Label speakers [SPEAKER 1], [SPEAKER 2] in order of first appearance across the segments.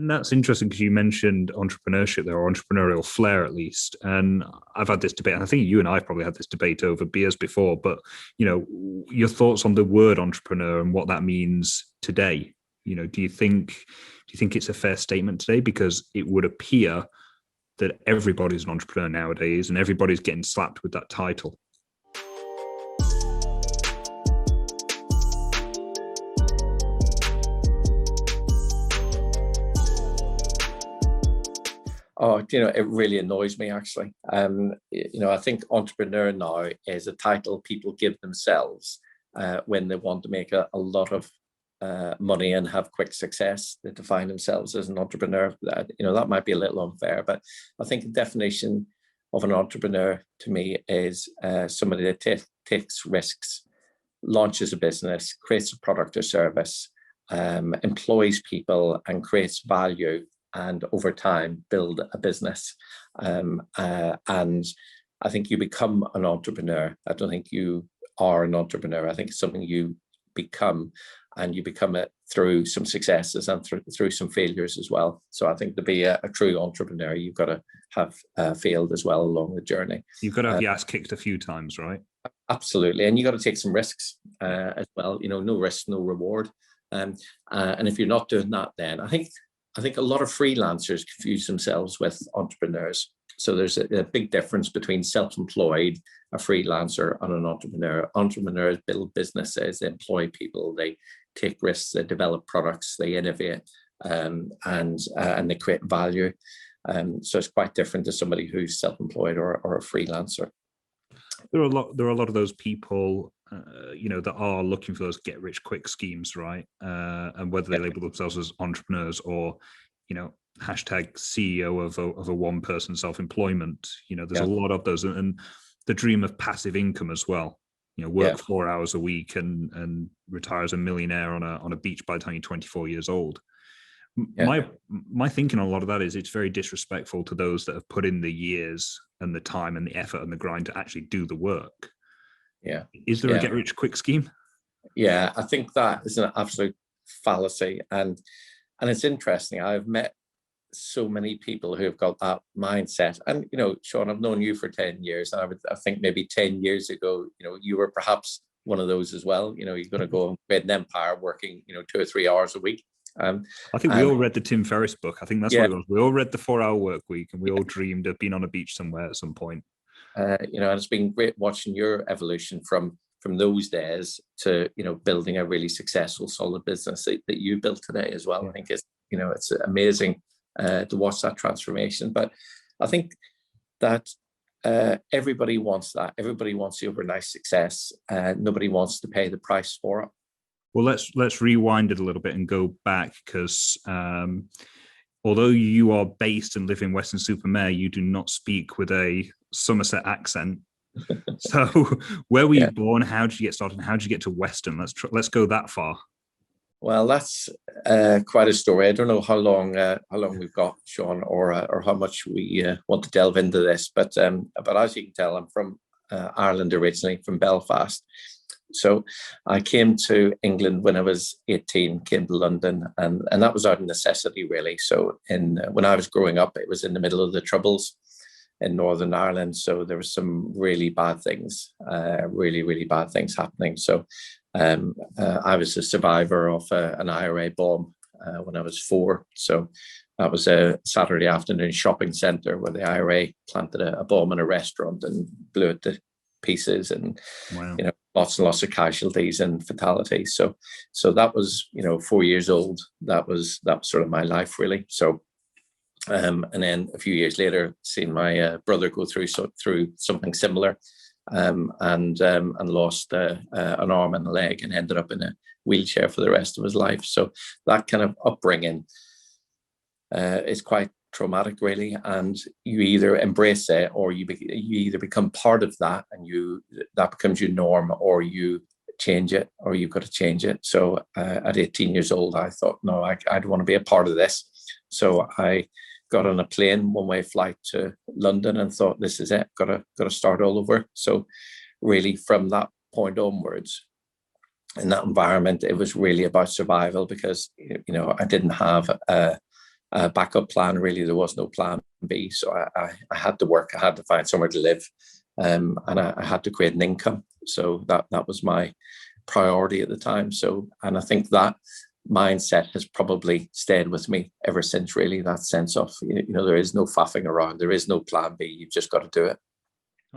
[SPEAKER 1] And that's interesting because you mentioned entrepreneurship there, or entrepreneurial flair at least. And I've had this debate, and I think you and I have probably had this debate over beers before, but your thoughts on the word entrepreneur and what that means today. Do you think it's a fair statement today? Because it would appear that everybody's an entrepreneur nowadays and everybody's getting slapped with that title.
[SPEAKER 2] Oh, it really annoys me, actually. I think entrepreneur now is a title people give themselves when they want to make a lot of money and have quick success. They define themselves as an entrepreneur. That might be a little unfair, but I think the definition of an entrepreneur to me is somebody that takes risks, launches a business, creates a product or service, employs people and creates value, and over time build a business. And I think you become an entrepreneur. I don't think you are an entrepreneur. I think it's something you become, and you become it through some successes and through some failures as well. So I think to be a true entrepreneur, you've got to have failed as well along the journey.
[SPEAKER 1] You've got to have your ass kicked a few times, right?
[SPEAKER 2] Absolutely. And you got to take some risks as well. No risk, no reward. And if you're not doing that, then I think a lot of freelancers confuse themselves with entrepreneurs. So there's a big difference between self-employed, a freelancer, and an entrepreneur. Entrepreneurs build businesses, they employ people, they take risks, they develop products, they innovate, and they create value. So it's quite different to somebody who's self-employed or a freelancer.
[SPEAKER 1] There are a lot of those people, that are looking for those get-rich-quick schemes, right? And whether they label themselves as entrepreneurs or, hashtag CEO of a one-person self-employment, there's a lot of those, and the dream of passive income as well. Work 4 hours a week and retire as a millionaire on a beach by the time you're 24 years old. My thinking on a lot of that is it's very disrespectful to those that have put in the years and the time and the effort and the grind to actually do the work.
[SPEAKER 2] Yeah.
[SPEAKER 1] Is there a get rich quick scheme?
[SPEAKER 2] Yeah, I think that is an absolute fallacy. And it's interesting. I've met so many people who have got that mindset. And, Sean, I've known you for 10 years. And I think maybe 10 years ago, you were perhaps one of those as well. You're going to go and create an empire working, 2 or 3 hours a week.
[SPEAKER 1] I think we all read the Tim Ferriss book. I think that's what it was. We all read the 4 Hour Work Week, and we all dreamed of being on a beach somewhere at some point.
[SPEAKER 2] And it's been great watching your evolution from those days to, building a really successful, solid business that you built today as well. I think it's amazing to watch that transformation. But I think that everybody wants that. Everybody wants the overnight success. Nobody wants to pay the price for it.
[SPEAKER 1] Well, let's rewind it a little bit and go back, because although you are based and live in Weston-super-Mare, you do not speak with a Somerset accent. So where were you born? How did you get started? And how did you get to Weston? Let's go that far.
[SPEAKER 2] Well, that's quite a story. I don't know how long we've got, Sean, or how much we want to delve into this. But as you can tell, I'm from Ireland originally, from Belfast. So I came to England when I was 18, came to London, and that was out of necessity, really. So when I was growing up, it was in the middle of the Troubles in Northern Ireland. So there were some really bad things, really, really bad things happening. So I was a survivor of an IRA bomb when I was 4. So that was a Saturday afternoon shopping centre where the IRA planted a bomb in a restaurant and blew it to pieces, and
[SPEAKER 1] wow.
[SPEAKER 2] Lots and lots of casualties and fatalities. So that was 4 years old. That was sort of my life, really. So and then a few years later, seeing my brother go through something similar, and lost an arm and a leg, and ended up in a wheelchair for the rest of his life. So that kind of upbringing is quite traumatic, really, and you either embrace it or you either become part of that, and that becomes your norm, or you change it, or you've got to change it. So at 18 years old, I thought, no, I'd want to be a part of this. So I got on a plane, one-way flight to London, and thought, this is it, got to start all over. So really, from that point onwards, in that environment, it was really about survival, because I didn't have backup plan. Really, there was no plan B. So I had to work. I had to find somewhere to live, and I had to create an income. So that was my priority at the time. So, and I think that mindset has probably stayed with me ever since. Really, that sense of there is no faffing around. There is no plan B. You've just got to do it.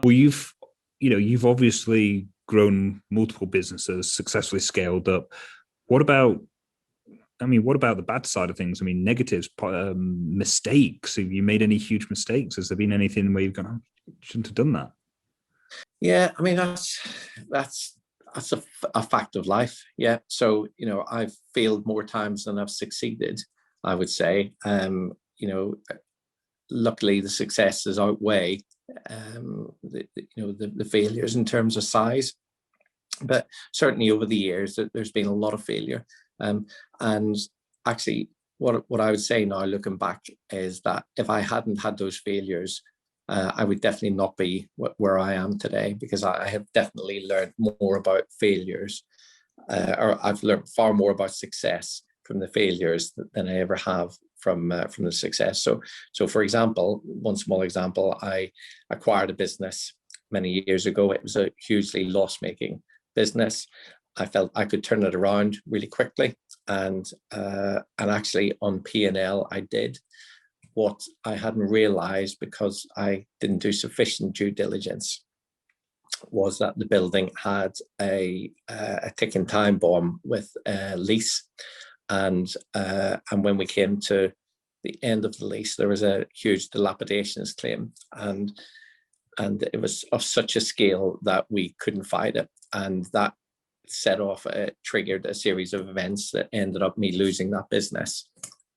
[SPEAKER 1] Well, you've obviously grown multiple businesses, successfully scaled up. What about the bad side of things? I mean, negatives, mistakes. Have you made any huge mistakes? Has there been anything where you've gone, oh, shouldn't have done that?
[SPEAKER 2] Yeah, I mean, that's a fact of life. Yeah. So, I've failed more times than I've succeeded, I would say. Luckily the successes outweigh the failures in terms of size. But certainly over the years, there's been a lot of failure. And actually, what I would say now, looking back, is that if I hadn't had those failures, I would definitely not be where I am today, because I have definitely learned more about failures, or I've learned far more about success from the failures than I ever have from the success. So for example, one small example, I acquired a business many years ago. It was a hugely loss-making business. I felt I could turn it around really quickly, and actually on P&L I did. What I hadn't realized, because I didn't do sufficient due diligence, was that the building had a ticking time bomb with a lease, and when we came to the end of the lease, there was a huge dilapidations claim, and it was of such a scale that we couldn't fight it, and that triggered a series of events that ended up me losing that business.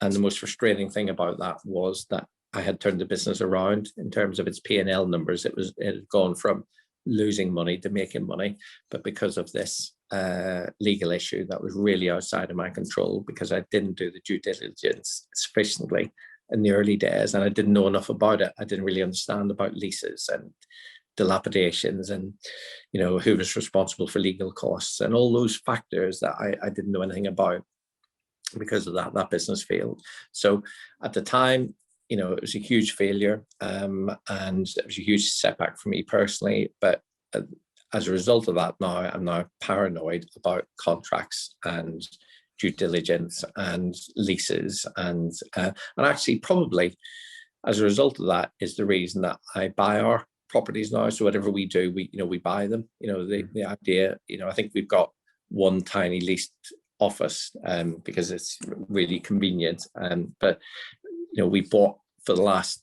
[SPEAKER 2] And the most frustrating thing about that was that I had turned the business around in terms of its P&L numbers. It had gone from losing money to making money, but because of this legal issue that was really outside of my control, because I didn't do the due diligence sufficiently in the early days, and I didn't know enough about it. I didn't really understand about leases and dilapidations, and who was responsible for legal costs and all those factors that I didn't know anything about. Because of that business failed. So at the time, it was a huge failure, and it was a huge setback for me personally. But as a result of that, now I'm now paranoid about contracts and due diligence and leases, and actually probably as a result of that is the reason that I buy our properties now. So whatever we do, we buy them. The idea, I think we've got one tiny leased office because it's really convenient, but we bought, for the last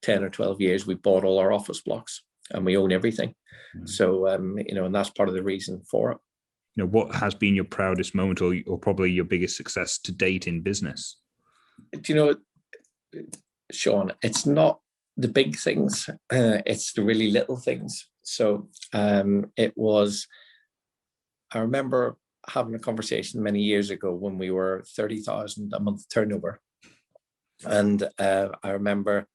[SPEAKER 2] 10 or 12 years, we bought all our office blocks and we own everything. So and that's part of the reason for it.
[SPEAKER 1] What has been your proudest moment, or probably your biggest success to date in business?
[SPEAKER 2] Sean, it's not the big things, it's the really little things. So I remember having a conversation many years ago when we were 30,000 a month turnover. And I remember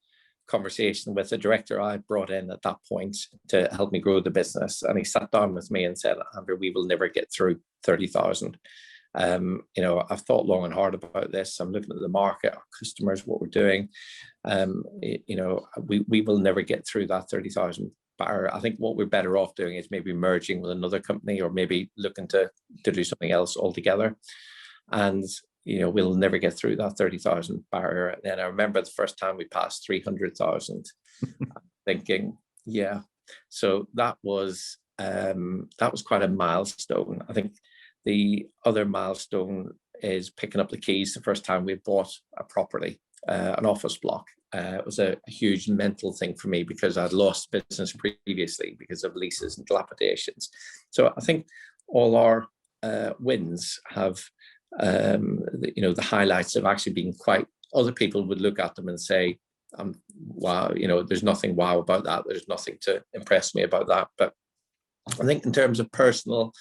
[SPEAKER 2] conversation with the director I brought in at that point to help me grow the business. And he sat down with me and said, Andrew, we will never get through 30,000. I've thought long and hard about this. I'm looking at the market, our customers, what we're doing. We will never get through that 30,000 barrier. I think what we're better off doing is maybe merging with another company, or maybe looking to do something else altogether. And we'll never get through that 30,000 barrier. And then I remember the first time we passed 300,000, thinking, yeah. So that was quite a milestone. I think the other milestone is picking up the keys the first time we bought a property, an office block. It was a huge mental thing for me, because I'd lost business previously because of leases and dilapidations. So I think all our wins have, the highlights have actually been quite, other people would look at them and say, wow, there's nothing wow about that. There's nothing to impress me about that. But I think in terms of personal,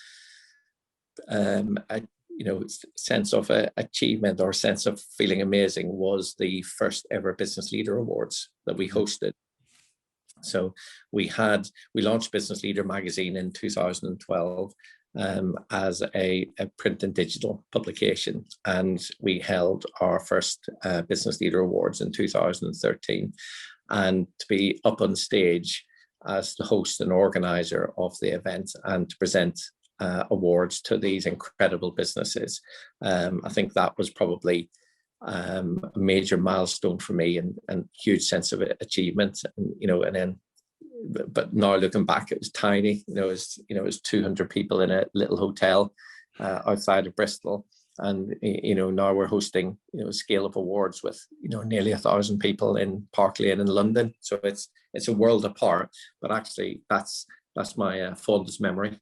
[SPEAKER 2] sense of achievement, or sense of feeling amazing, was the first ever Business Leader Awards that we hosted. So we launched Business Leader magazine in 2012. as a print and digital publication. And we held our first Business Leader Awards in 2013. And to be up on stage as the host and organizer of the event and to present awards to these incredible businesses, I think that was probably a major milestone for me, and huge sense of achievement. And then, but now looking back, it was tiny. It was 200 people in a little hotel outside of Bristol, and now we're hosting a scale of awards with nearly 1,000 people in Park Lane in London. So it's a world apart, but actually that's my fondest memory.